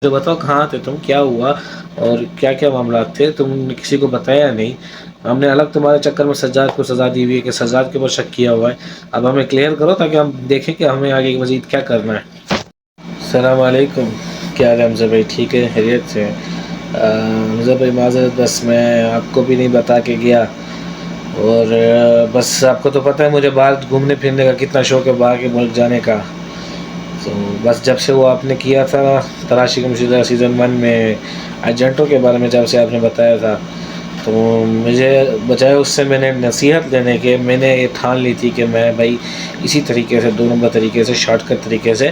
مجھے بتاؤ کہاں تھے تم، کیا ہوا اور کیا کیا معاملات تھے، تم نے کسی کو بتایا نہیں؟ ہم نے الگ تمہارے چکر میں سجاد کو سزا دی ہوئی ہے کہ سجاد کے اوپر شک کیا ہوا ہے، اب ہمیں کلیئر کرو تاکہ ہم دیکھیں کہ ہمیں آگے مزید کیا کرنا ہے۔ السلام علیکم، کیا حال ہے حمزہ بھائی؟ ٹھیک ہے، خیریت سے؟ حمزہ بھائی معذرت، بس میں آپ کو بھی نہیں بتا کے گیا، اور بس آپ کو تو پتہ ہے مجھے باہر گھومنے پھرنے کا کتنا شوق ہے، باہر کے ملک جانے کا۔ تو بس جب سے وہ آپ نے کیا تھا تلاشی گمشدہ سیزن 1 میں ایجنٹوں کے بارے میں، جب سے آپ نے بتایا تھا، تو مجھے بجائے اس سے میں نے نصیحت لینے کے، میں نے یہ ٹھان لی تھی کہ میں بھائی اسی طریقے سے 2 نمبر طریقے سے، شارٹ کٹ طریقے سے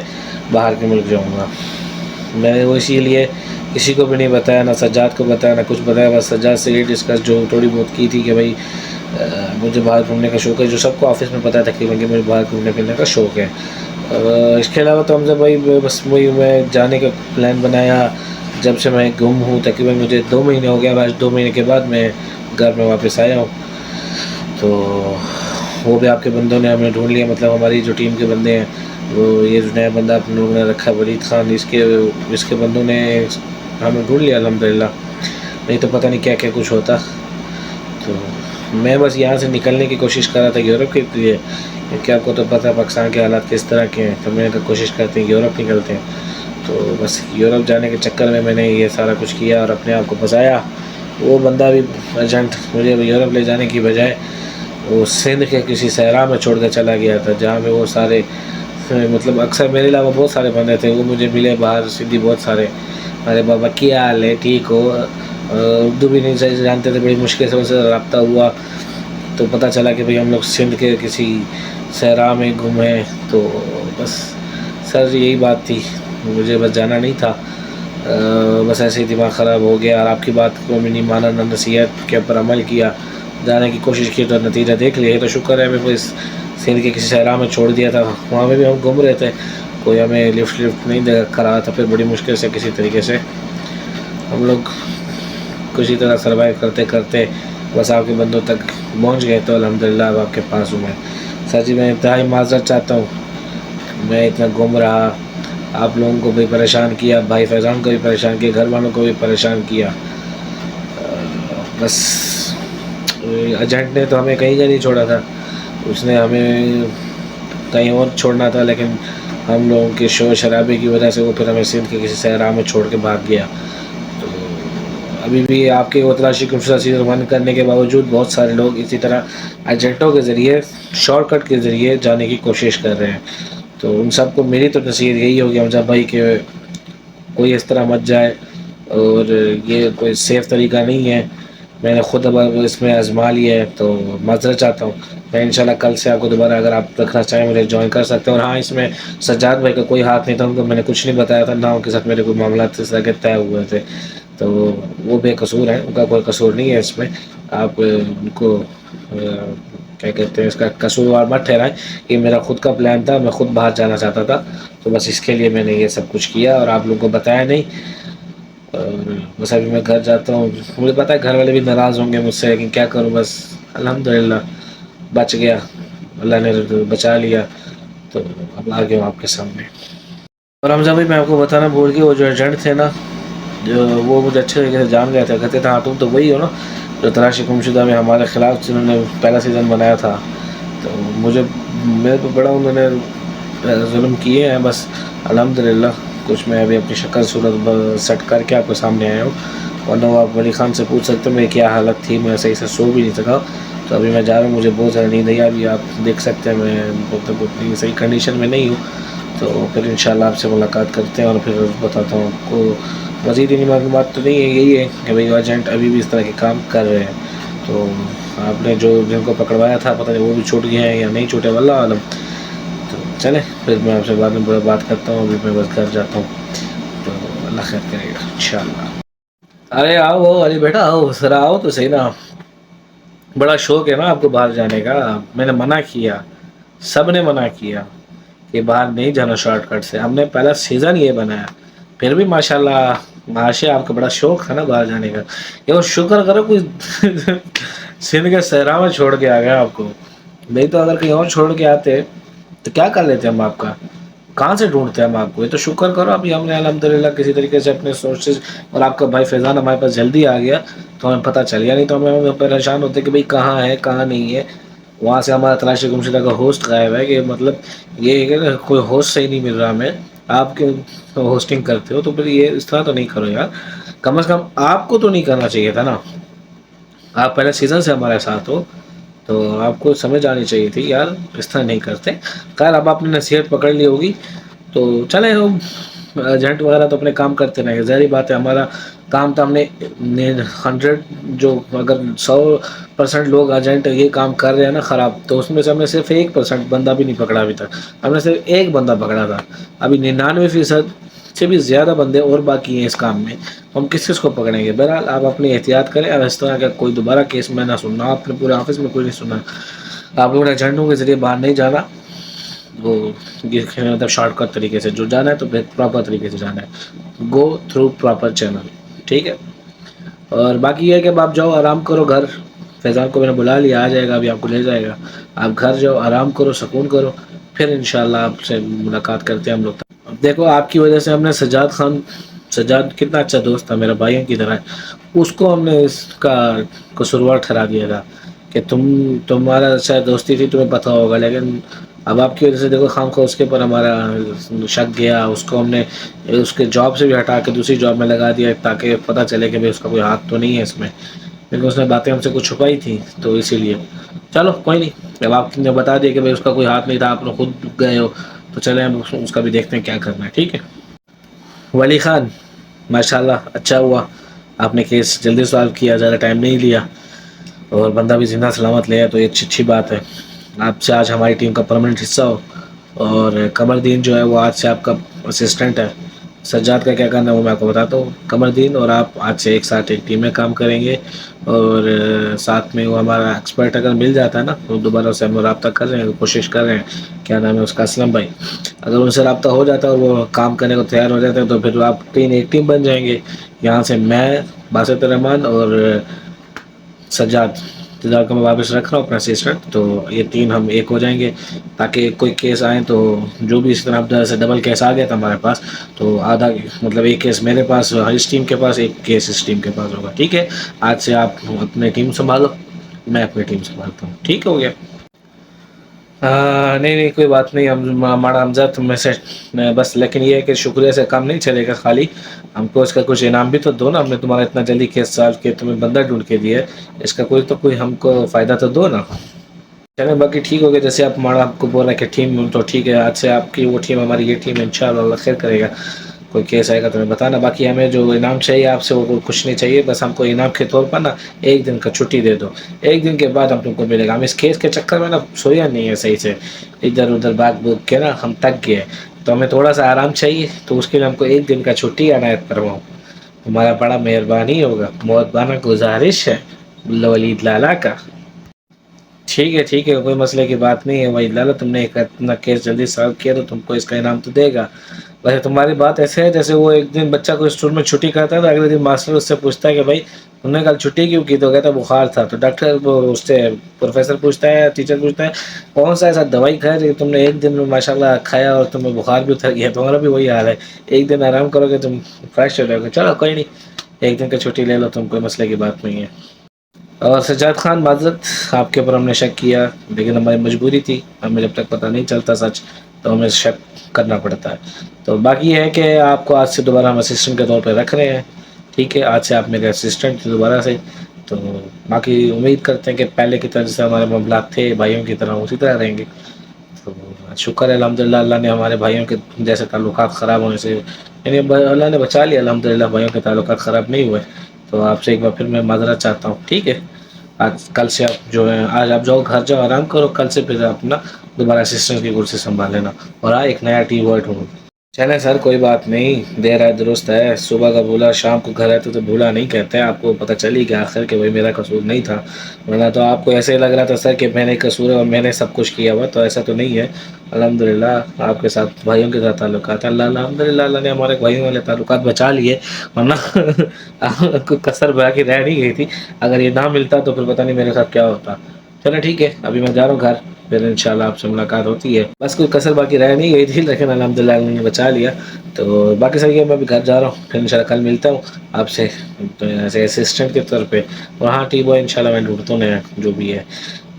باہر کے ملک جاؤں گا۔ میں نے وہ اسی لیے کسی کو بھی نہیں بتایا، نہ سجاد کو بتایا، نہ کچھ بتایا، بس سجاد سے یہ ڈسکس جو تھوڑی بہت کی تھی کہ بھائی مجھے باہر گھومنے کا شوق ہے، جو سب کو آفس میں پتہ ہے تقریباً کہ مجھے باہر گھومنے پھرنے کا شوق ہے۔ اس کے علاوہ تو حمزہ بھائی بس وہی میں جانے کا پلان بنایا، جب سے میں گم ہوں تقریباً مجھے 2 مہینے ہو گیا، آج 2 مہینے کے بعد میں گھر میں واپس آیا ہوں۔ تو وہ بھی آپ کے بندوں نے ہمیں ڈھونڈ لیا، مطلب ہماری جو ٹیم کے بندے ہیں، وہ یہ جو نیا بندہ آپ لوگوں نے رکھا ولید خان، اس کے بندوں نے ہمیں ڈھونڈ لیا الحمدللہ، نہیں تو پتہ نہیں کیا کیا کچھ ہوتا۔ تو میں بس یہاں سے نکلنے کی کوشش کر رہا تھا یورپ کے لیے، کیونکہ آپ کو تو پتہ ہے پاکستان کے حالات کس طرح کے ہیں، تو میں نے کوشش کرتے ہیں یورپ نکلتے ہیں۔ تو بس یورپ جانے کے چکر میں نے یہ سارا کچھ کیا اور اپنے آپ کو پھنسایا۔ وہ بندہ بھی ایجنٹ مجھے یورپ لے جانے کی بجائے وہ سندھ کے کسی صحرا میں چھوڑ کے چلا گیا تھا، جہاں پہ وہ سارے مطلب اکثر میرے علاوہ بہت سارے بندے تھے، وہ مجھے ملے باہر سندھی بہت سارے، ارے بابا کیا حال ہے، ٹھیک ہو؟ اردو بھی نہیں صحیح سے جانتے تھے، بڑی مشکل سے ان سے رابطہ ہوا، تو پتہ چلا کہ بھئی ہم لوگ سندھ کے کسی صحرا میں گھومے۔ تو بس سر یہی بات تھی، مجھے بس جانا نہیں تھا، بس ایسے ہی دماغ خراب ہو گیا، اور آپ کی بات کو میں نہیں مانا، نہ نصیحت کے اوپر عمل کیا، جانے کی کوشش کی تو نتیجہ دیکھ لیے۔ تو شکر ہے ہمیں اس سندھ کے کسی صحرا میں چھوڑ دیا تھا، وہاں پہ بھی ہم گھوم رہے تھے، کوئی ہمیں لفٹ نہیں دے کرا تھا، پھر بڑی مشکل سے کسی طریقے سے ہم لوگ کسی طرح سروائیو کرتے کرتے بس آپ کے بندوں تک پہنچ گئے، تو الحمدللہ اب آپ کے پاس ہوں میں۔ سر جی میں انتہائی معذرت چاہتا ہوں، میں اتنا گم رہا، آپ لوگوں کو بھی پریشان کیا، بھائی فیضان کو بھی پریشان کیا، گھر والوں کو بھی پریشان کیا، بس ایجنٹ نے تو ہمیں کہیں کا نہیں چھوڑا تھا، اس نے ہمیں کہیں اور چھوڑنا تھا، لیکن ہم لوگوں کے شور شرابے کی وجہ سے وہ پھر ہمیں سندھ کے کسی صحرا میں چھوڑ کے بھاگ گیا۔ تو ابھی بھی آپ کے تلاشی گمشدہ سیزن 1 کرنے کے باوجود بہت سارے لوگ اسی طرح ایجنٹوں کے ذریعے، شارٹ کٹ کے ذریعے جانے کی کوشش کر رہے ہیں۔ تو ان سب کو میری تو نصیحت یہی ہوگی حمزہ بھائی کہ کوئی اس طرح مت جائے، اور یہ کوئی سیف طریقہ نہیں ہے، میں نے خود اب اس میں آزما لیا ہے، تو معذرت چاہتا ہوں۔ میں انشاءاللہ کل سے آپ کو دوبارہ اگر آپ رکھنا چاہیں مجھے جوائن کر سکتے ہیں، اور ہاں اس میں سجاد بھائی کا کوئی ہاتھ نہیں تھا، ان کو میں نے کچھ نہیں بتایا تھا، نہ ان کے ساتھ میرے کوئی معاملات اس طرح کے طے ہوئے تھے، تو وہ بے قصور ہیں، ان کا کوئی قصور نہیں ہے اس میں، آپ ان کو کیا کہتے ہیں اس کا قصوروار مت ٹھہرائیں، یہ میرا خود کا پلان تھا، میں خود باہر جانا چاہتا تھا، تو بس اس کے لیے میں نے یہ سب کچھ کیا اور آپ لوگوں کو بتایا نہیں۔ اور بس ابھی میں گھر جاتا ہوں، مجھے پتہ ہے گھر والے بھی ناراض ہوں گے مجھ سے، لیکن کیا کروں، بس الحمدللہ بچ گیا، اللہ نے بچا لیا، تو اب آ گیا ہوں آپ کے سامنے۔ اور حمزہ بھائی میں آپ کو بتانا بھول گیا، وہ جو ایجنٹ تھے نا، جو وہ مجھے اچھے طریقے سے جان گئے تھے، کہتے تھے ہاں تم تو وہی ہو نا جو تلاشی گمشدہ میں ہمارے خلاف جنہوں نے پہلا سیزن بنایا تھا، تو میرے کو بڑا انہوں نے ظلم کیے ہیں، بس الحمدللہ کچھ میں ابھی اپنی شکل صورت سیٹ کر کے آپ کے سامنے آیا ہوں، ورنہ وہ آپ ولید خان سے پوچھ سکتے ہو میری کیا حالت تھی، میں صحیح سے سو بھی نہیں سکا، تو ابھی میں جا رہا ہوں، مجھے بہت زیادہ نیند آئی، ابھی آپ دیکھ سکتے ہیں میں مطلب اتنی صحیح کنڈیشن میں نہیں ہوں، تو پھر انشاءاللہ آپ سے ملاقات کرتے ہیں اور پھر بتاتا ہوں آپ کو مزید انی معلومات، تو نہیں ہے یہی ہے کہ بھئی ایجنٹ ابھی بھی اس طرح کے کام کر رہے ہیں، تو آپ نے جو جن کو پکڑوایا تھا پتہ نہیں وہ بھی چھوٹ گئے ہیں یا نہیں چھوٹے، واللہ عالم۔ تو چلیں پھر میں آپ سے بعد میں بات کرتا ہوں، ابھی میں بس گھر جاتا ہوں، تو اللہ خیر کرے گا انشاءاللہ۔ ارے آؤ ارے بیٹا آؤ ذرا، آؤ تو صحیح نا، بڑا شوق ہے نا آپ کو باہر جانے کا، میں نے منع کیا، سب نے منع کیا کہ باہر نہیں جانا شارٹ کٹ سے، ہم نے پہلا سیزن یہ بنایا، پھر بھی ماشاءاللہ معاشی آپ کا بڑا شوق ہے نا باہر جانے کا، یہ شکر کرو کوئی سندھ کے صحرا میں چھوڑ کے آ گیا آپ کو، نہیں تو اگر کہیں اور چھوڑ کے آتے تو کیا کر لیتے ہم آپ کا، کہاں سے ڈھونڈتے ہیں ہم آپ کو؟ یہ تو شکر کرو ابھی ہم نے الحمدللہ کسی طریقے سے اپنے سورسز، اور آپ کا بھائی فیضان ہمارے پاس جلدی آ گیا تو ہمیں پتہ چل گیا، نہیں تو ہمیں پریشان ہوتے کہ بھئی کہاں ہے کہاں نہیں ہے، وہاں سے ہمارا تلاشی گمشدہ کا ہوسٹ غائب ہے، کہ مطلب یہ ہے کہ کوئی ہوسٹ صحیح نہیں مل رہا ہمیں، آپ کے ہوسٹنگ کرتے ہو تو پھر یہ اس طرح تو نہیں کرو یار، کم از کم آپ کو تو نہیں کرنا چاہیے تھا نا، آپ پہلے سیزن سے ہمارے ساتھ ہو تو آپ کو سمجھ آنی چاہیے تھی یار، اس طرح نہیں کرتے، خیر اب آپ نے نصیحت پکڑ لی ہوگی تو چلیں، ایجنٹ وغیرہ تو اپنے کام کرتے رہیں گے، ظاہری بات ہے ہمارا کام تو ہم نے 100 جو اگر 100% لوگ ایجنٹ یہ کام کر رہے ہیں نا خراب، تو اس میں سے ہم نے صرف 1% بندہ بھی نہیں پکڑا ابھی تک، ہم نے صرف ایک بندہ پکڑا تھا، ابھی 99% سے بھی زیادہ بندے اور باقی ہیں اس کام میں، ہم کس کو پکڑیں گے؟ بہرحال آپ اپنی احتیاط کریں، اب اس طرح کا کوئی دوبارہ کیس میں نہ سننا، آپ نے پورے آفس میں کوئی نہیں سنا، آپ لوگوں نے ایجنٹوں کے ذریعے باہر نہیں جانا، وہ مطلب شارٹ کٹ طریقے سے جو جانا ہے تو پراپر طریقے سے جانا ہے، گو تھرو پراپر چینل، ٹھیک ہے؟ اور باقی یہ ہے کہ اب آپ جاؤ آرام کرو گھر، فیضان کو میں نے بلا لیا آ جائے گا، ابھی آپ کو لے جائے گا، آپ گھر جاؤ آرام کرو سکون کرو، پھر انشاءاللہ آپ سے ملاقات کرتے ہیں ہم لوگ، دیکھو آپ کی وجہ سے ہم نے سجاد خان، سجاد کتنا اچھا دوست تھا میرا بھائیوں کی طرح، اس کو ہم نے اس کا قصوروار ٹھہرا دیا تھا کہ تمہارا شاید دوستی تھی تمہیں پتہ ہوگا، لیکن اب آپ کی وجہ سے دیکھو خام خواہ اس کے اوپر ہمارا شک گیا، اس کو ہم نے اس کے جاب سے بھی ہٹا کے دوسری جاب میں لگا دیا تاکہ پتہ چلے کہ بھئی اس کا کوئی ہاتھ تو نہیں ہے اس میں، کیونکہ اس نے باتیں ہم سے کچھ چھپائی تھیں تو اسی لیے، چلو کوئی نہیں، جب آپ نے بتا دیا کہ بھئی اس کا کوئی ہاتھ نہیں تھا، آپ لوگ خود گئے ہو تو چلیں ہم اس کا بھی دیکھتے ہیں کیا کرنا ہے، ٹھیک ہے؟ ولی خان ماشاء اللہ اچھا ہوا آپ نے کیس جلدی سالو کیا، زیادہ ٹائم نہیں لیا، اور بندہ بھی زندہ سلامت لے آیا تو یہ اچھی بات ہے، آپ سے آج ہماری ٹیم کا پرماننٹ حصہ ہو، اور قمر دین جو ہے وہ آج سے آپ کا اسسٹنٹ ہے، سجاد کا کیا کرنا ہے وہ میں آپ کو بتاتا ہوں، قمر دین اور آپ آج سے ایک ساتھ ایک ٹیم میں کام کریں گے، اور ساتھ میں وہ ہمارا ایکسپرٹ اگر مل جاتا ہے نا تو دوبارہ سے ہم رابطہ کر رہے ہیں، کوشش کر رہے ہیں، کیا نام ہے اس کا، اسلم بھائی، اگر ان سے رابطہ ہو جاتا ہے اور وہ کام کرنے کو تیار ہو جاتے ہیں تو پھر آپ تین ایک ٹیم بن جائیں گے، یہاں سے میں باسط الرحمان اور سجاد کو میں واپس رکھ رہا ہوں اپنا اسسٹنٹ، تو یہ تین ہم ایک ہو جائیں گے، تاکہ کوئی کیس آئیں تو جو بھی اس طرح سے ڈبل کیس آ گیا تھا ہمارے پاس تو آدھا مطلب ایک کیس میرے پاس اس ٹیم کے پاس، ایک کیس اس ٹیم کے پاس ہوگا، ٹھیک ہے؟ آج سے آپ اپنے ٹیم سنبھالو، میں اپنی ٹیم سنبھالتا ہوں، ٹھیک ہو گیا؟ نہیں نہیں کوئی بات نہیں، ہمارا حمزہ تم میں سے بس، لیکن یہ ہے کہ شکریہ سے کام نہیں چلے گا، خالی ہم کو اس کا کچھ انعام بھی تو دو نا، ہم نے تمہارا اتنا جلدی کیس سالو کیا، تمہیں بندہ ڈھونڈ کے دیا ہے، اس کا کوئی ہم کو فائدہ تو دو نا، چلیں باقی ٹھیک ہو گیا، جیسے آپ ہمارا آپ کو بول رہا ہے کہ ٹیم تو ٹھیک ہے، آج سے آپ کی وہ ٹیم ہماری یہ ٹیم ان شاء اللہ اللہ خیر کرے گا، کوئی کیس آئے گا تو ہمیں بتانا، باقی ہمیں جو انعام چاہیے آپ سے وہ کچھ نہیں چاہیے، بس ہم کو انعام کے طور پر نا ایک دن کا چھٹی دے دو، ایک دن کے بعد ہم تم کو ملے گا، ہم اس کیس کے چکر میں نا سویا نہیں ہے صحیح سے، ادھر ادھر بھاگ بھوک کے نا ہم تک گئے، تو ہمیں تھوڑا سا آرام چاہیے، تو اس کے لیے ہم کو ایک دن کا چھٹی عنایت فرماؤ، تمہارا بڑا مہربانی ہوگا، بہت بڑا گزارش ہے ولید لالا کا، ٹھیک ہے کوئی مسئلے کی بات نہیں ہے وحید لالا، تم نے اپنا کیس جلدی سالو کیا تو تم کو اس کا انعام تو دے گا، ویسے تمہاری بات ایسے ہے جیسے وہ ایک دن بچہ کو اسکول میں چھٹی کرتا ہے تو اگلے دن ماسٹر اس سے پوچھتا ہے کہ بھائی تم نے کل چھٹی کیوں کی، تو کہتا ہے بخار تھا، تو ڈاکٹر اس سے پروفیسر پوچھتا ہے، ٹیچر پوچھتا ہے کون سا ایسا دوائی کھایا جو تم نے ایک دن میں ماشاء اللہ کھایا اور تمہیں بخار بھی اتر گیا، تمہارا بھی وہی حال ہے، ایک دن آرام کرو گے تم فریش ہو جاؤ گے، چلو کوئی نہیں، ایک دن کا چھٹی لے لو تم، کوئی مسئلے کی بات نہیں ہے، اور سجاد خان معذرت آپ کے اوپر ہم نے شک کیا، لیکن ہماری مجبوری تھی، ہمیں جب تک پتہ نہیں چلتا سچ تو ہمیں شک کرنا پڑتا ہے، تو باقی یہ ہے کہ آپ کو آج سے دوبارہ ہم اسسٹنٹ کے طور پہ رکھ رہے ہیں، ٹھیک ہے؟ آج سے آپ میرے اسسٹنٹ دوبارہ سے، تو باقی امید کرتے ہیں کہ پہلے کی طرح سے ہمارے معاملات تھے بھائیوں کی طرح اسی طرح رہیں گے، تو شکر ہے الحمد للہ اللہ نے ہمارے بھائیوں کے جیسے تعلقات خراب ہونے سے یعنی اللہ نے بچا لیا، الحمد للہ بھائیوں کے تعلقات خراب نہیں ہوئے، تو آپ سے ایک بار پھر میں معذرت چاہتا ہوں، ٹھیک ہے؟ آج کل سے آپ جو ہے آج آپ جاؤ گھر جاؤ آرام کرو، کل سے پھر اپنا دوبارہ اسسٹنٹ کی کرسی سنبھال لینا، اور ایک نیا ٹیم ورک ہو، چلیں سر کوئی بات نہیں، دیر ہے درست ہے، صبح کا بولا شام کو گھر آتے تو بھولا نہیں کہتے ہیں، آپ کو پتہ چلی کہ آخر کہ بھائی میرا قصور نہیں تھا، ورنہ تو آپ کو ایسے ہی لگ رہا تھا سر کہ میں نے قصور ہے اور میں نے سب کچھ کیا ہوا، تو ایسا تو نہیں ہے، الحمد للہ آپ کے ساتھ بھائیوں کے ساتھ تعلقات ہیں، الحمد للہ اللہ نے ہمارے بھائیوں والے تعلقات بچا لیے، ورنہ کوئی کسر باقی رہ نہیں گئی تھی، اگر یہ نہ ملتا تو پھر پتہ نہیں میرے ساتھ کیا ہوتا، چلو ٹھیک ہے ابھی میں جا رہا ہوں گھر، پھر انشاءاللہ آپ سے ملاقات ہوتی ہے. بس کوئی کسر باقی رہ نہیں گئی تھی لیکن الحمدللہ اللہ نے بچا لیا. تو باقی صحیح ہے. میں بھی گھر جا رہا ہوں. پھر انشاءاللہ کل ملتا ہوں آپ سے ایز اسسٹنٹ کے طور پہ. وہاں ٹھیک ہوا انشاءاللہ میں ڈھونڈتا ہوں جو بھی ہے.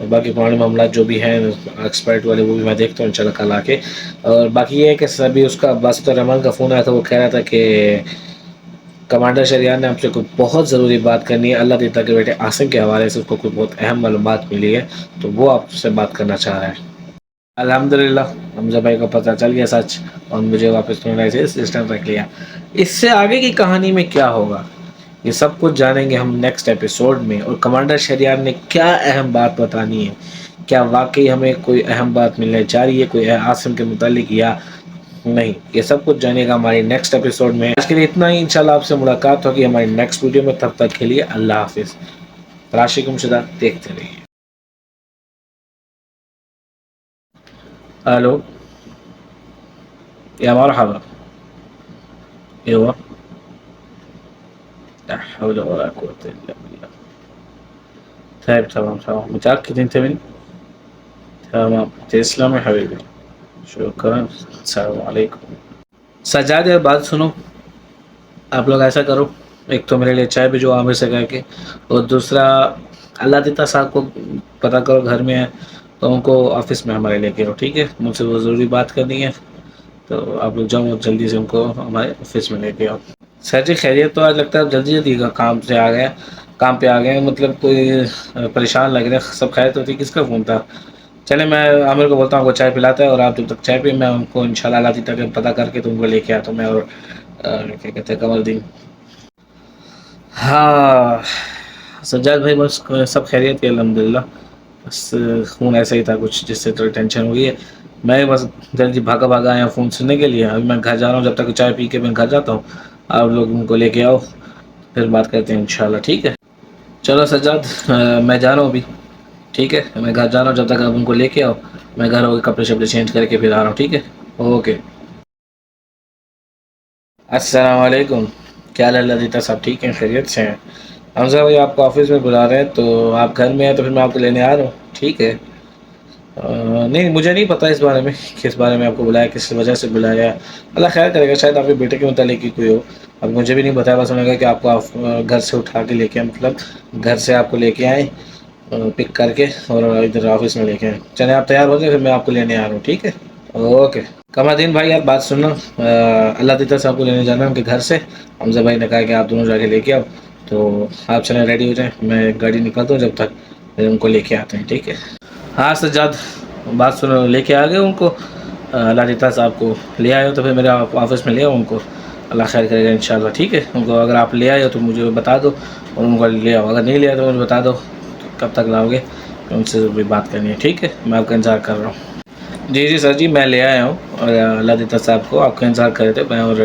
باقی پرانے معاملات جو بھی ہیں ایکسپائرڈ والے وہ بھی میں دیکھتا ہوں انشاءاللہ کل آ کے. اور باقی یہ ہے کہ ابھی اس کا باسط الرحمان کا فون آیا تھا. وہ کہہ رہا تھا کہ کمانڈر شریان نے آپ سے کوئی بہت ضروری بات کرنی ہے اللہ دیتا کہ بیٹے عاصم کے حوالے سے اس کو کوئی بہت اہم معلومات ملی ہے تو وہ آپ سے بات کرنا چاہ رہا ہے. الحمد للہ حمزہ بھائی کو پتہ چل گیا سچ اور مجھے واپس سسٹم رکھ لیا. اس سے آگے کی کہانی میں کیا ہوگا یہ سب کچھ جانیں گے ہم نیکسٹ ایپیسوڈ میں. اور کمانڈر شریان نے کیا اہم بات بتانی ہے, کیا واقعی ہمیں کوئی اہم بات ملنے جا رہی ہے کوئی عاصم کے متعلق یا نہیں, یہ سب کچھ جانے گا ہماری نیکسٹ ایپیسوڈ میں. آج کے لیے اتنا ہی. انشاءاللہ آپ سے ملاقات ہوگی ہماری نیکسٹ ویڈیو میں. تب تک کے لیے اللہ حافظ. راشد شدہ دیکھتے رہیے. الو يا مرحبا. ايوه. لا حول ولا قوة الا بالله. طيب تمام متأكد انت مني؟ تمام تسلم يا حبيبي. شكرا. السلام عليكم. سجاد یار بات سنو. آپ لوگ ایسا کرو, ایک تو میرے لیے چائے بھی جو عامر سے کہہ کے, اور دوسرا اللہ دیتا صاحب کو پتہ کرو گھر میں ہے تو ان کو آفس میں ہمارے لے کے آؤ ٹھیک ہے. مجھ سے وہ ضروری بات کرنی ہے تو آپ لوگ جاؤ جلدی سے ان کو ہمارے آفس میں لے کے آؤ. سر جی خیریت تو آج لگتا ہے جلدی جلدی کا کام سے آ گیا, کام پہ آ گئے. مطلب کوئی پریشان لگ رہے, سب خیریت ہوتی. کس کا فون تھا؟ چلے میں عامر کو بولتا ہوں وہ چائے پلاتا ہے اور آپ جب تک چائے پئیں میں ان کو انشاءاللہ اللہ تک پتہ کر کے تم کو لے کے آتا ہوں میں. اور کیا کہتے ہیں قمر الدین. ہاں سجاد بھائی بس سب خیریت ہے الحمد للہ. بس خون ایسا ہی تھا کچھ جس سے تھوڑی ٹینشن ہوئی ہے. میں بس جلدی بھاگا آیا فون سننے کے لیے. ابھی میں گھر جا رہا ہوں, جب تک چائے پی کے میں گھر جاتا ہوں آپ لوگ ان کو لے کے آؤ پھر بات کرتے ہیں انشاءاللہ ٹھیک ہے. چلو سجاد میں جا رہا ہوں ابھی ٹھیک ہے. میں گھر جا رہا ہوں, جب تک آپ ان کو لے کے آؤ میں گھر ہو کے کپڑے شپڑے چینج کر کے پھر آ رہا ہوں ٹھیک ہے. اوکے. السلام علیکم. کیا حال ہے اللہ دیتا صاحب ٹھیک ہیں خیریت سے ہیں؟ حمزہ بھائی آپ کو آفس میں بلا رہے ہیں تو آپ گھر میں ہیں تو پھر میں آپ کو لینے آ رہا ہوں ٹھیک ہے. نہیں مجھے نہیں پتا اس بارے میں کس بارے میں آپ کو بلایا, کس وجہ سے بلایا. اللہ خیر کرے گا, شاید آپ کے بیٹے کے متعلق ہی کوئی ہو. اب مجھے بھی نہیں بتایا, بس انہوں نے کہا کہ آپ کو گھر سے اٹھا کے لے کے مطلب گھر سے آپ کو لے کے آئیں پک کر کے اور ادھر آفس میں لے کے آئیں. چلیں آپ تیار ہو جائیں پھر میں آپ کو لینے آ رہا ہوں ٹھیک ہے. اوکے. قمر الدین بھائی آپ بات سننا, اللہ دیتا صاحب کو لینے جانا ہے ان کے گھر سے. حمزہ بھائی نے کہا کہ آپ دونوں جا کے لے کے آؤ تو آپ چلیں ریڈی ہو جائیں, میں گاڑی نکالتا ہوں جب تک پھر ان کو لے کے آتے ہیں ٹھیک ہے. ہاں سجاد بات سنو, لے کے آ گئے ان کو اللہ دیتا صاحب کو لے آئے ہو تو پھر میرے آفس میں لے آؤ ان کو. اللہ خیر کرے گا انشاءاللہ ٹھیک ہے. ان کو اگر آپ لے آئے ہو تو مجھے بتا دو اور ان کو لے آؤ. اگر نہیں لے آئے تو مجھے بتا دو کب تک لاؤ گے, ان سے ضروری بات کرنی ہے ٹھیک ہے. میں آپ کا انتظار کر رہا ہوں. جی سر جی میں لے آیا ہوں اور اللہ دیتا صاحب کو آپ کا انتظار کر رہے تھے میں. اور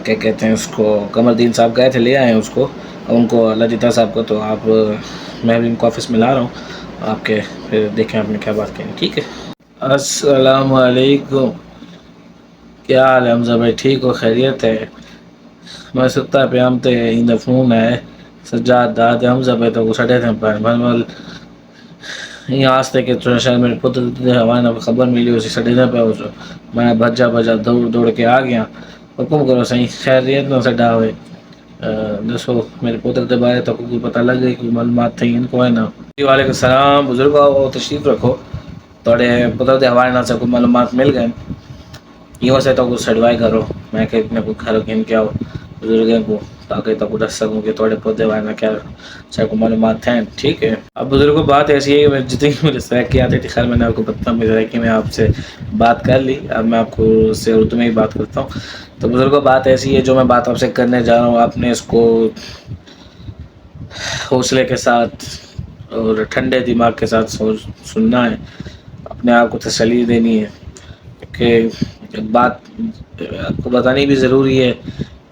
کیا کہتے ہیں اس کو قمر الدین صاحب گئے تھے لے آئے ہیں اس کو ان کو اللہ دیتا صاحب کو. تو آپ میں بھی ان کو آفس میں لا رہا ہوں آپ کے, پھر دیکھیں آپ نے کیا بات کریں ٹھیک ہے. السلام علیکم. کیا حال ہے حمزہ بھائی ٹھیک ہو خیریت ہے؟ میں ستا پہ ہم تو فون ہے سجاد داد حمزہ بھائی تو سٹے تھے مل یہ آج تک کہ شاید میرے پتر ہمارے خبر ملی اسی سٹے پہ میں بجا دوڑ کے آ گیا. حکم کرو صحیح خیریت نہ سڈا ہوئے دسو میرے پوتر کے بارے تو پتہ لگ گئی کہ معلومات تھیں ان کو ہے نا. جی وعلیکم السلام بزرگ آ تشریف رکھو تھوڑے پتر کے حوالے نہ سے کوئی معلومات مل گئے یہ سے تو کچھ سیٹلفائی کرو میں کہ اتنے کو گھر گن کے آؤ بزرگوں کو تاکہ تو دس سکوں کہ تھوڑے پودے وغیرہ کیا چاہے کو معلومات ہیں ٹھیک ہے. اب بزرگوں بات ایسی ہے کہ جتنی مجھے سرکی آتی تھی خیر میں نے آپ کو پتہ کہ میں آپ سے بات کر لی. اب میں آپ کو اس سے اردو میں ہی بات کرتا ہوں. تو بزرگوں بات ایسی ہے جو میں بات آپ سے کرنے جا رہا ہوں آپ نے اس کو حوصلے کے ساتھ اور ٹھنڈے دماغ کے ساتھ سننا ہے. اپنے آپ کو تسلی دینی ہے کہ بات آپ کو بتانی بھی ضروری ہے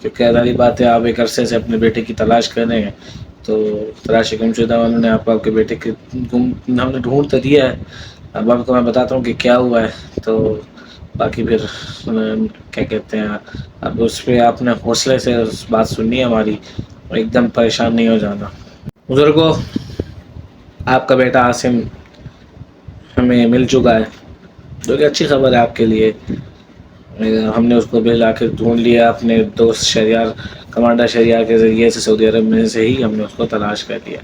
کیونکہ ساری باتیں آپ ایک عرصے سے اپنے بیٹے کی تلاش کر رہے ہیں. تو تلاشی گم شدہ انہوں نے آپ کے بیٹے کے ہم نے ڈھونڈ تو دیا ہے. اب آپ کو میں بتاتا ہوں کہ کیا ہوا ہے تو باقی پھر کیا کہتے ہیں اب اس پہ آپ نے حوصلے سے بات سننی ہے ہماری اور ایک دم پریشان نہیں ہو جانا. بزرگوں آپ کا بیٹا عاصم ہمیں مل چکا ہے، جو کہ اچھی خبر ہے آپ کے لیے۔ ہم نے اس کو بھی لا کے ڈھونڈ لیا اپنے دوست شہریار، کمانڈر شہریار کے ذریعے سے، سعودی عرب میں سے ہی ہم نے اس کو تلاش کر لیا۔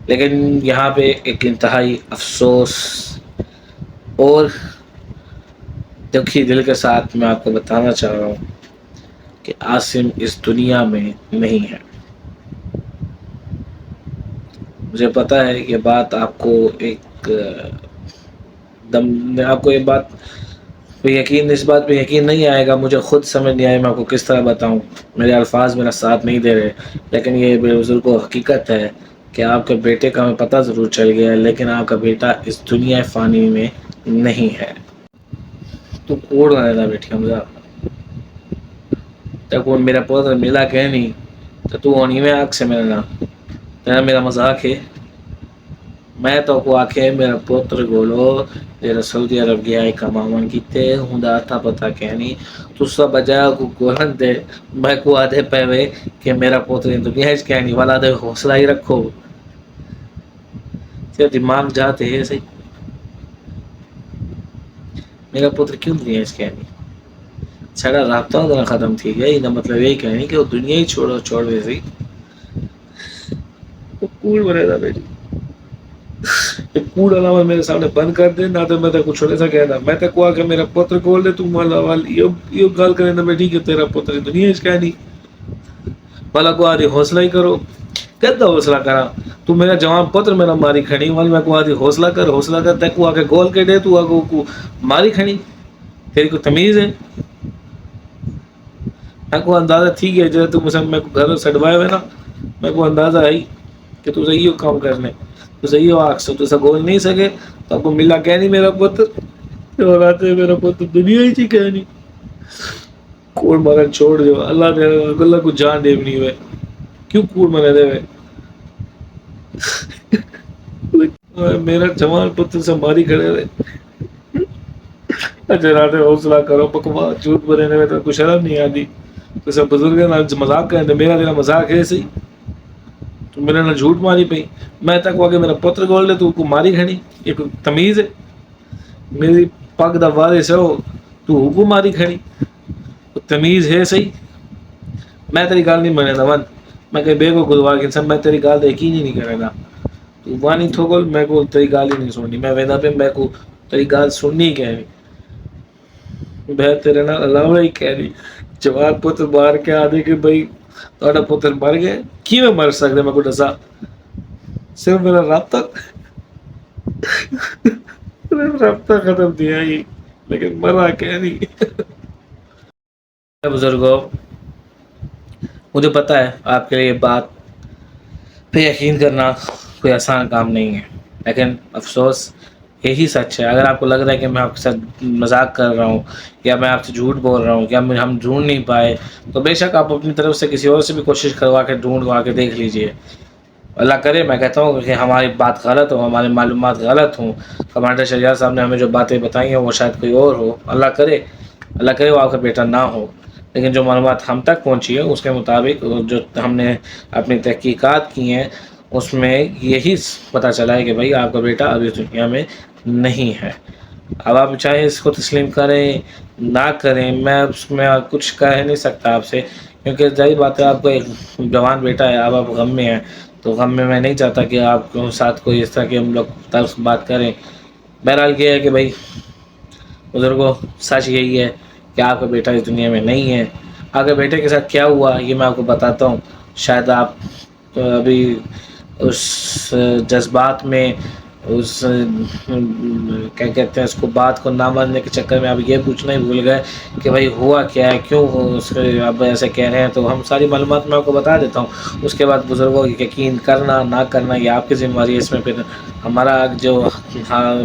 لیکن یہاں پہ ایک انتہائی افسوس اور دکھی دل کے ساتھ میں آپ کو بتانا چاہ رہا ہوں کہ عاصم اس دنیا میں نہیں ہے۔ مجھے پتا ہے یہ بات آپ کو ایک آپ کو یہ بات پہ یقین، اس بات پہ یقین نہیں آئے گا، مجھے خود سمجھ نہیں آئے میں آپ کو کس طرح بتاؤں، میرے الفاظ میرا ساتھ نہیں دے رہے، لیکن یہ بے بزرگ کو حقیقت ہے کہ آپ کے بیٹے کا ہمیں پتہ ضرور چل گیا ہے، لیکن آپ کا بیٹا اس دنیا فانی میں نہیں ہے۔ تو کوڑ رہا تھا بیٹی حمزہ، تب وہ میرا پوتر ملا کہ نہیں تو ہونی میں آگ سے ملنا تیرا میرا مذاق ہے۔ میں تو کو آکھے میرا پوتر گولو جیرا سعودی عرب گیا ہے کماون کیتے ہوندا تھا پتا کہنی تو سب بجا کو گولن دے میں کو آدھے پہوے کہ میرا پوتر دنیا ہے کہنی والا دے حوصلہ ہی رکھو، تیرا دماغ جاتے ہے صحیح، میرا پوتر کیوں دنیا ہے کہنی ساڑا رابطہ ہونا ختم تھی گیا، یہ مطلب یہی کہنی کہ وہ دنیا ہی چھوڑ دے سی وہ کوڑ بنے تھا بیٹی، یہ کوڑ علاوہ میرے سامنے بند کر دے نہ تو میں تے کو چھوڑے سا کہنا، میں تے کو آ کہ میرا پوتر کھول دے تو مالا والی یہ گال کریں نا بیٹی کہ تیرا پوتر دنیا ہے کہنی والا کو آدھی حوصلہ ہی کرو، کہتا حوصلہ کرا تو میرا جوان پتر میرا ماری کھڑی والی میں کو آدھی حوصلہ کر تے کو آکے گول کے دے تو آگو کو ماری کھڑی، تیری کو تمیز ہے؟ میں کو اندازہ تھی گیا جب تو مسلم میں کو گھر سڑوائے ہوئے نا، میں کو اندازہ آئی کہ تو صحیح کام کرنے تو صحیح آکھ تو سا گول نہیں سکے تو آپ کو ملا کہہ نہیں میرا پتر اور آتے میرا پتر دنیا ہی چی کہہ نہیں کوڑ مارن چھوڑ دیو، اللہ کو جان دیونی ہوئے کیوں کوڑ مارے دے ہوئے میرا جوان پتر سے ماری کھڑے ہوئے جراتے حوصلہ کرو بکواس جھوٹ بولنے میں تو کچھ شرم نہیں آتی، تو سب بزرگ مذاق کرتے میرا دل مذاق ہے صحیح، تو میرے نہ جھوٹ ماری پئی میں تک وہ کہ میرا پتر گول لے تو کو ماری کھڑی، یہ کوئی تمیز ہے؟ میری پگ دا وارث ہو تو حکم ماری کھڑی، تمیز ہے صحیح؟ میں تیری گال نہیں مانے دا میں کہ بے کو گلوار کے انسان میں تیری گال یقین ہی نہیں کرے گا تو وانی تھوکل میں کو تیری گال ہی نہیں سننی، میں ویدا پہ میں کو تیری گال سننی ہی کہنی بہ تیرے نال علاوہ ہی کہنی جوان پتر مار کے آدھے کہ بھائی تھوڑا پتر مر گئے کی میں مر سکتے میں کو دسا صرف میرا رابطہ رابطہ ختم دیا ہی لیکن مرا کہ نہیں۔ بزرگوں مجھے پتا ہے آپ کے لیے بات پہ یقین کرنا کوئی آسان کام نہیں ہے، لیکن افسوس یہی سچ ہے، اگر آپ کو لگ رہا ہے کہ میں آپ کے ساتھ مذاق کر رہا ہوں یا میں آپ سے جھوٹ بول رہا ہوں یا ہم ڈھونڈ نہیں پائے تو بے شک آپ اپنی طرف سے کسی اور سے بھی کوشش کروا کے ڈھونڈوا کے دیکھ لیجئے، اللہ کرے میں کہتا ہوں کہ ہماری بات غلط ہو، ہماری معلومات غلط ہوں، کمانڈر شہریار صاحب نے ہمیں جو باتیں بتائی ہیں وہ شاید کوئی اور ہو، اللہ کرے وہ آپ کا بیٹا نہ ہو، لیکن جو معلومات ہم تک پہنچی ہے اس کے مطابق جو ہم نے اپنی تحقیقات کی ہیں اس میں یہی پتہ چلا ہے کہ بھائی آپ کا بیٹا ابھی دنیا میں نہیں ہے۔ اب آپ چاہے اس کو تسلیم کریں نہ کریں میں اس میں کچھ کہہ نہیں سکتا آپ سے، کیونکہ ظاہر بات ہے آپ کو ایک جوان بیٹا ہے، اب آپ غم میں ہیں تو غم میں نہیں چاہتا کہ آپ کو ساتھ کوئی اس طرح کہ ہم لوگ طرف بات کریں، بہرحال یہ ہے کہ بھائی بزرگوں سچ یہی ہے کہ آپ کا بیٹا اس دنیا میں نہیں ہے، آپ کے بیٹے کے ساتھ کیا ہوا یہ میں آپ کو بتاتا ہوں، شاید آپ ابھی اس جذبات میں اس کیا کہتے ہیں اس کو بات کو نہ ماننے کے چکر میں آپ یہ پوچھنا ہی بھول گئے کہ بھائی ہوا کیا ہے کیوں اس کے اب ایسے کہہ رہے ہیں، تو ہم ساری معلومات میں آپ کو بتا دیتا ہوں، اس کے بعد بزرگوں کی یقین کرنا نہ کرنا یہ آپ کی ذمہ داری ہے، اس میں پھر ہمارا جو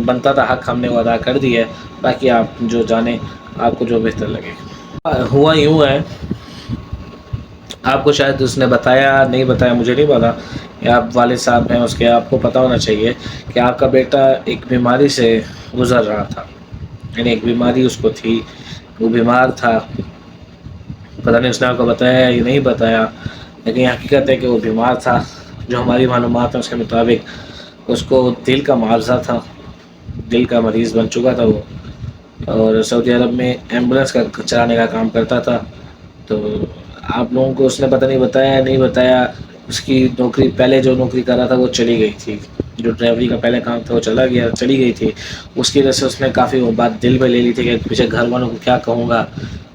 بنتا تھا حق ہم نے وہ ادا کر دیا ہے، باقی آپ جو جانیں آپ کو جو بہتر لگے۔ ہوا یوں ہے آپ کو شاید اس نے بتایا نہیں بتایا مجھے نہیں پتا، آپ والد صاحب ہیں اس کے آپ کو پتہ ہونا چاہیے کہ آپ کا بیٹا ایک بیماری سے گزر رہا تھا، یعنی ایک بیماری اس کو تھی، وہ بیمار تھا، پتہ نہیں اس نے آپ کو بتایا یا نہیں بتایا، لیکن یہ حقیقت ہے کہ وہ بیمار تھا، جو ہماری معلومات ہیں اس کے مطابق اس کو دل کا معاوضہ تھا، دل کا مریض بن چکا تھا وہ، اور سعودی عرب میں ایمبولینس کا چلانے کا کام کرتا تھا۔ تو آپ لوگوں کو اس نے پتہ نہیں بتایا نہیں بتایا، اس کی نوکری پہلے جو نوکری کر رہا تھا وہ چلی گئی تھی، جو ڈرائیوری کا پہلے کام تھا وہ چلی گئی تھی۔ اس کی وجہ سے اس نے کافی وہ بات دل پہ لے لی تھی کہ پیچھے گھر والوں کو کیا کہوں گا،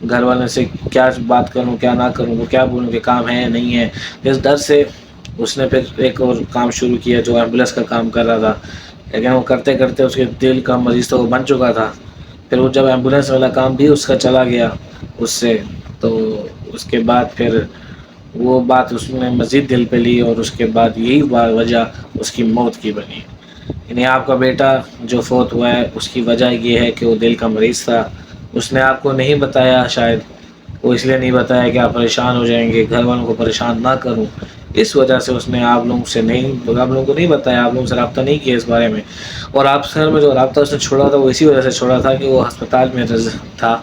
گھر والوں سے کیا بات کروں کیا نہ کروں، وہ کیا بولوں کہ کام ہے یا نہیں ہے۔ اس ڈر سے اس نے پھر ایک اور کام شروع کیا جو ایمبولینس کا کام کر رہا تھا، لیکن وہ کرتے کرتے اس کے دل کا مریض تو وہ بن چکا تھا۔ پھر وہ جب ایمبولینس والا کام بھی اس کا چلا گیا اس سے، تو اس کے بعد پھر وہ بات اس نے مزید دل پہ لی، اور اس کے بعد یہی وجہ اس کی موت کی بنی۔ یعنی آپ کا بیٹا جو فوت ہوا ہے اس کی وجہ یہ ہے کہ وہ دل کا مریض تھا۔ اس نے آپ کو نہیں بتایا، شاید وہ اس لیے نہیں بتایا کہ آپ پریشان ہو جائیں گے، گھر والوں کو پریشان نہ کروں، اس وجہ سے اس نے آپ لوگوں کو نہیں بتایا، آپ لوگوں سے رابطہ نہیں کیا اس بارے میں۔ اور آپ سے میں جو رابطہ اس نے چھوڑا تھا وہ اسی وجہ سے چھوڑا تھا کہ وہ ہسپتال میں تھا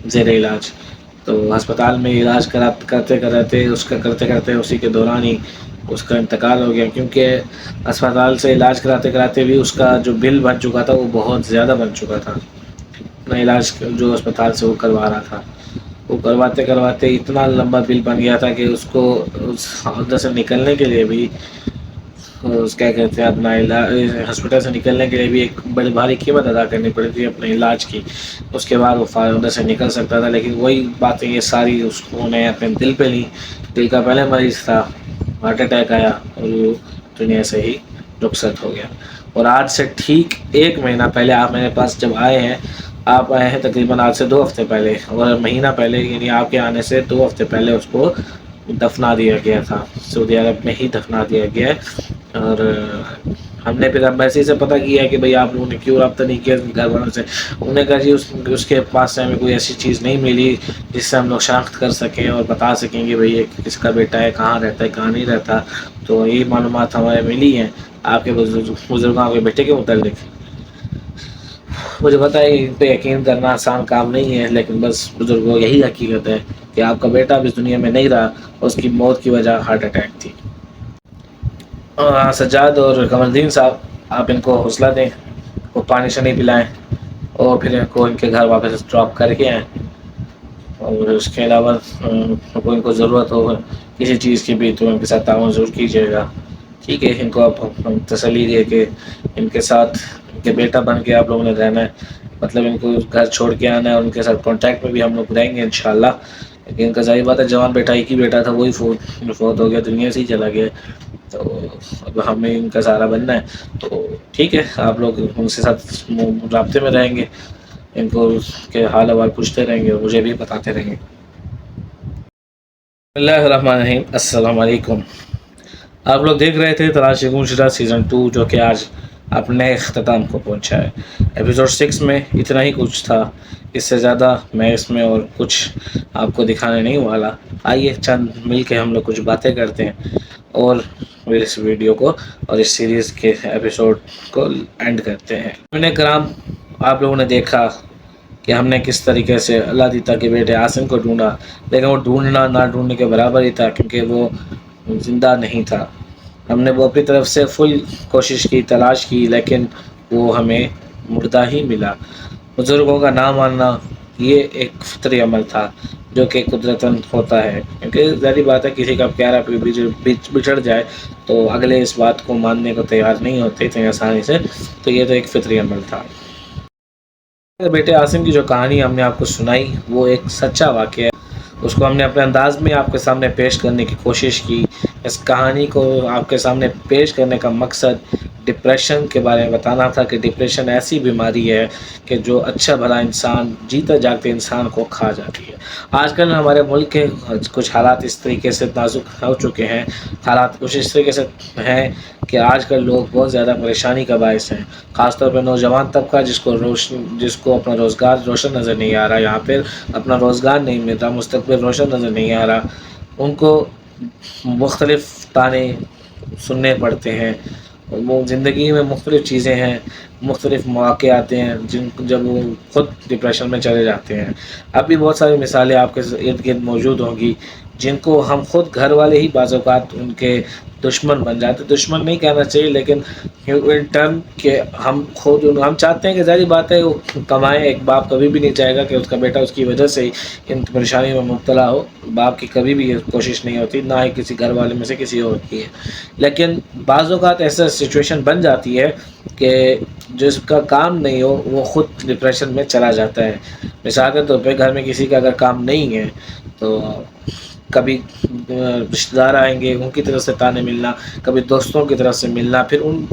زیر علاج۔ تو ہسپتال میں علاج کرتے کرتے اسی کے دوران ہی اس کا انتقال ہو گیا، کیونکہ اسپتال سے علاج کراتے کراتے بھی اس کا جو بل بن چکا تھا وہ بہت زیادہ بن چکا تھا۔ اپنا علاج جو اسپتال سے وہ کروا رہا تھا، وہ کرواتے کرواتے اتنا لمبا بل بن گیا تھا کہ اس کو اس عہدے سے نکلنے کے لیے بھی، اس کیا کہتے ہیں اپنا ہاسپٹل سے نکلنے کے لیے بھی ایک بڑی بھاری قیمت ادا کرنی پڑی تھی اپنے علاج کی، اس کے بعد وہ عہدے سے نکل سکتا تھا۔ لیکن وہی باتیں یہ ساری اس نے اپنے دل پہ لی۔ دل کا پہلے مریض تھا، ہارٹ اٹیک آیا اور وہ دنیا سے ہی رخصت ہو گیا۔ اور آج سے ٹھیک 1 مہینہ پہلے آپ میرے پاس جب آئے ہیں، آپ آئے ہیں تقریباً آج سے 2 ہفتے پہلے، اور مہینہ پہلے یعنی آپ کے آنے سے 2 ہفتے پہلے اس کو دفنا دیا گیا تھا، سعودی عرب میں ہی دفنا دیا گیا ہے۔ اور ہم نے پھر ایمبیسی سے پتہ کیا ہے کہ بھئی آپ لوگوں نے کیوں رابطہ نہیں کیا گھر والوں سے۔ انہوں نے کہا جی اس کے پاس سے ہمیں کوئی ایسی چیز نہیں ملی جس سے ہم لوگ شناخت کر سکیں اور بتا سکیں کہ بھئی یہ کس کا بیٹا ہے، کہاں رہتا ہے کہاں نہیں رہتا۔ تو یہ معلومات ہمارے ملی ہیں آپ کے بزرگوں کے بیٹے کے متعلق۔ مجھے پتہ ہے ان پہ یقین کرنا آسان کام نہیں ہے، لیکن بس بزرگوں یہی حقیقت ہے کہ آپ کا بیٹا اب اس دنیا میں نہیں رہا، اس کی موت کی وجہ ہارٹ اٹیک تھی۔ سجاد اور قمر الدین صاحب، آپ ان کو حوصلہ دیں، وہ پانی شانی پلائیں، اور پھر ان کو ان کے گھر واپس ڈراپ کر کے آئیں۔ اور اس کے علاوہ ان کو ضرورت ہو کسی چیز کی بھی تو ان کے ساتھ تعاون ضرور کیجیے گا، ٹھیک ہے؟ ان کو آپ تسلی دے کہ ان کے ساتھ ان کے بیٹا بن کے آپ لوگوں نے رہنا ہے، مطلب ان کو گھر چھوڑ کے آنا ہے، اور ان کے ساتھ کانٹیکٹ میں بھی ہم لوگ رہیں گے انشاءاللہ۔ لیکن ان کا ظاہر بات ہے جوان بیٹا ایک ہی بیٹا تھا، وہی فوت ہو گیا، دنیا سے ہی چلا گیا، تو اب ہمیں ان کا سہارا بننا ہے۔ تو ٹھیک ہے، آپ لوگ ان کے ساتھ رابطے میں رہیں گے، ان کو کے حال احوال پوچھتے رہیں گے اور مجھے بھی بتاتے رہیں گے۔ بسم اللہ الرحمن الرحیم، السلام علیکم۔ آپ لوگ دیکھ رہے تھے تلاش گمشدہ سیزن 2، جو کہ آج اپنے اختتام کو پہنچا ہے۔ ایپیسوڈ 6 میں اتنا ہی کچھ تھا، اس سے زیادہ میں اس میں اور کچھ آپ کو دکھانے نہیں والا۔ آئیے چند مل کے ہم لوگ کچھ باتیں کرتے ہیں اور اس ویڈیو کو اور اس سیریز کے ایپیسوڈ کو اینڈ کرتے ہیں۔ میرے کرام، آپ لوگوں نے دیکھا کہ ہم نے کس طریقے سے اللہ دیتا کے بیٹے عاصم کو ڈھونڈا، لیکن وہ ڈھونڈنا نہ ڈھونڈنے کے برابر ہی تھا، کیونکہ وہ زندہ نہیں تھا۔ ہم نے وہ اپنی طرف سے فل کوشش کی، تلاش کی، لیکن وہ ہمیں مردہ ہی ملا۔ بزرگوں کا نہ ماننا یہ ایک فطری عمل تھا جو کہ قدرتاً ہوتا ہے، کیونکہ ظاہری بات ہے کسی کا پیارا بچھڑ جائے تو اگلے اس بات کو ماننے کو تیار نہیں ہوتے اتنی آسانی سے، تو یہ تو ایک فطری عمل تھا۔ بیٹے عاصم کی جو کہانی ہم نے آپ کو سنائی وہ ایک سچا واقعہ ہے، اس کو ہم نے اپنے انداز میں آپ کے سامنے پیش کرنے کی کوشش کی۔ اس کہانی کو آپ کے سامنے پیش کرنے کا مقصد ڈپریشن کے بارے میں بتانا تھا کہ ڈپریشن ایسی بیماری ہے کہ جو اچھا بھلا انسان، جیتا جاگتے انسان کو کھا جاتی ہے۔ آج کل ہمارے ملک کے کچھ حالات اس طریقے سے نازک ہو چکے ہیں، حالات کچھ اس طریقے سے ہیں کہ آج کل لوگ بہت زیادہ پریشانی کا باعث ہیں، خاص طور پہ نوجوان طبقہ جس کو اپنا روزگار روشن نظر نہیں آ رہا، یہاں پہ اپنا روزگار نہیں مل رہا، مستقبل روشن نظر نہیں آ رہا، ان کو مختلف طعنے سننے پڑتے ہیں۔ وہ زندگی میں مختلف چیزیں ہیں، مختلف مواقع آتے ہیں جب وہ خود ڈپریشن میں چلے جاتے ہیں۔ اب بھی بہت ساری مثالیں آپ کے ارد گرد موجود ہوں گی جن کو ہم خود گھر والے ہی بعض اوقات ان کے دشمن بن جاتے. دشمن نہیں کہنا چاہیے لیکن ان ٹرم کہ ہم خود ہم چاہتے ہیں کہ ظاہری بات ہے وہ کمائے. ایک باپ کبھی بھی نہیں چاہے گا کہ اس کا بیٹا اس کی وجہ سے ہی ان پریشانی میں مبتلا ہو. باپ کی کبھی بھی یہ کوشش نہیں ہوتی، نہ ہی کسی گھر والے میں سے کسی اور کی ہے. لیکن بعض اوقات ایسا سچویشن بن جاتی ہے کہ جس کا کام نہیں ہو وہ خود ڈپریشن میں چلا جاتا ہے. مثال کے طور پہ گھر میں کسی کا اگر کام نہیں ہے تو کبھی رشتہ دار آئیں گے، ان کی طرف سے تانے ملنا، کبھی دوستوں کی طرف سے ملنا، پھر ان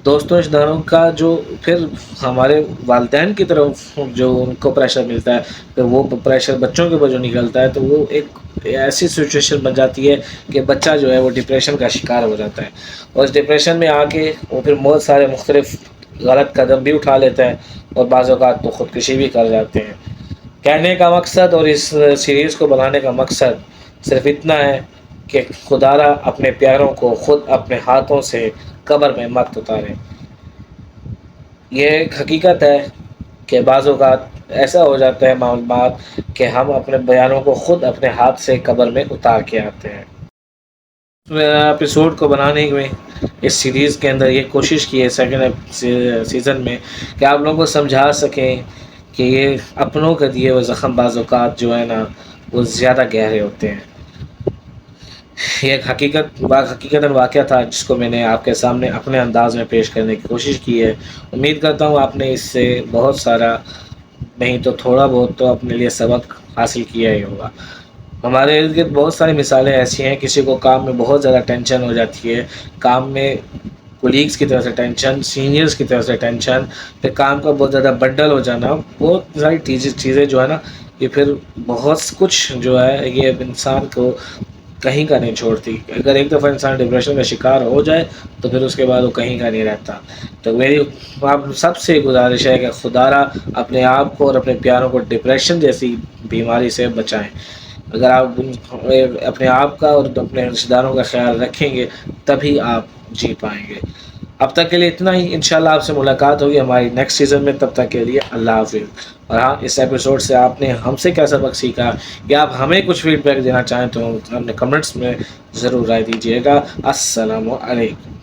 دوستوں رشتہ داروں کا جو پھر ہمارے والدین کی طرف جو ان کو پریشر ملتا ہے، پھر وہ پریشر بچوں کے اوپر جو نکلتا ہے تو وہ ایک ایسی سچویشن بن جاتی ہے کہ بچہ جو ہے وہ ڈپریشن کا شکار ہو جاتا ہے. اور اس ڈپریشن میں آ کے وہ پھر بہت سارے مختلف غلط قدم بھی اٹھا لیتا ہے اور بعض اوقات تو خودکشی بھی کر جاتے ہیں. کہنے کا مقصد اور اس سیریز کو بنانے کا مقصد صرف اتنا ہے کہ خدا را اپنے پیاروں کو خود اپنے ہاتھوں سے قبر میں مت اتارے. یہ ایک حقیقت ہے کہ بعض اوقات ایسا ہو جاتا ہے معلومات کہ ہم اپنے بیانوں کو خود اپنے ہاتھ سے قبر میں اتار کے آتے ہیں. ایپیسوڈ کو بنانے میں اس سیریز کے اندر یہ کوشش کی ہے سیکنڈ سیزن میں کہ آپ لوگوں کو سمجھا سکیں کہ یہ اپنوں کے دیے وہ زخم بعض اوقات جو ہے نا وہ زیادہ گہرے ہوتے ہیں. یہ ایک حقیقتاً واقعہ تھا جس کو میں نے آپ کے سامنے اپنے انداز میں پیش کرنے کی کوشش کی ہے. امید کرتا ہوں آپ نے اس سے بہت سارا نہیں تو تھوڑا بہت تو اپنے لیے سبق حاصل کیا ہی ہوگا. ہمارے ارد گرد بہت ساری مثالیں ایسی ہیں، کسی کو کام میں بہت زیادہ ٹینشن ہو جاتی ہے، کام میں کولیگس کی طرف سے ٹینشن، سینئرز کی طرف سے ٹینشن، پھر کام کا بہت زیادہ بنڈل ہو جانا، بہت ساری چیزیں جو ہے نا یہ پھر بہت کچھ جو ہے یہ انسان کو کہیں کا نہیں چھوڑتی. اگر ایک دفعہ انسان ڈپریشن کا شکار ہو جائے تو پھر اس کے بعد وہ کہیں کا نہیں رہتا. تو میری آپ سب سے گزارش ہے کہ خدا را اپنے آپ کو اور اپنے پیاروں کو ڈپریشن جیسی بیماری سے بچائیں. اگر آپ اپنے آپ کا اور اپنے رشتہ داروں کا خیال رکھیں گے تبھی آپ جی پائیں گے. اب تک کے لیے اتنا ہی. انشاءاللہ آپ سے ملاقات ہوگی ہماری نیکسٹ سیزن میں. تب تک کے لیے اللہ حافظ. اور ہاں، اس ایپیسوڈ سے آپ نے ہم سے کیا سبق سیکھا یا آپ ہمیں کچھ فیڈ بیک دینا چاہیں تو اپنے کمنٹس میں ضرور رائے دیجیے گا. السلام علیکم.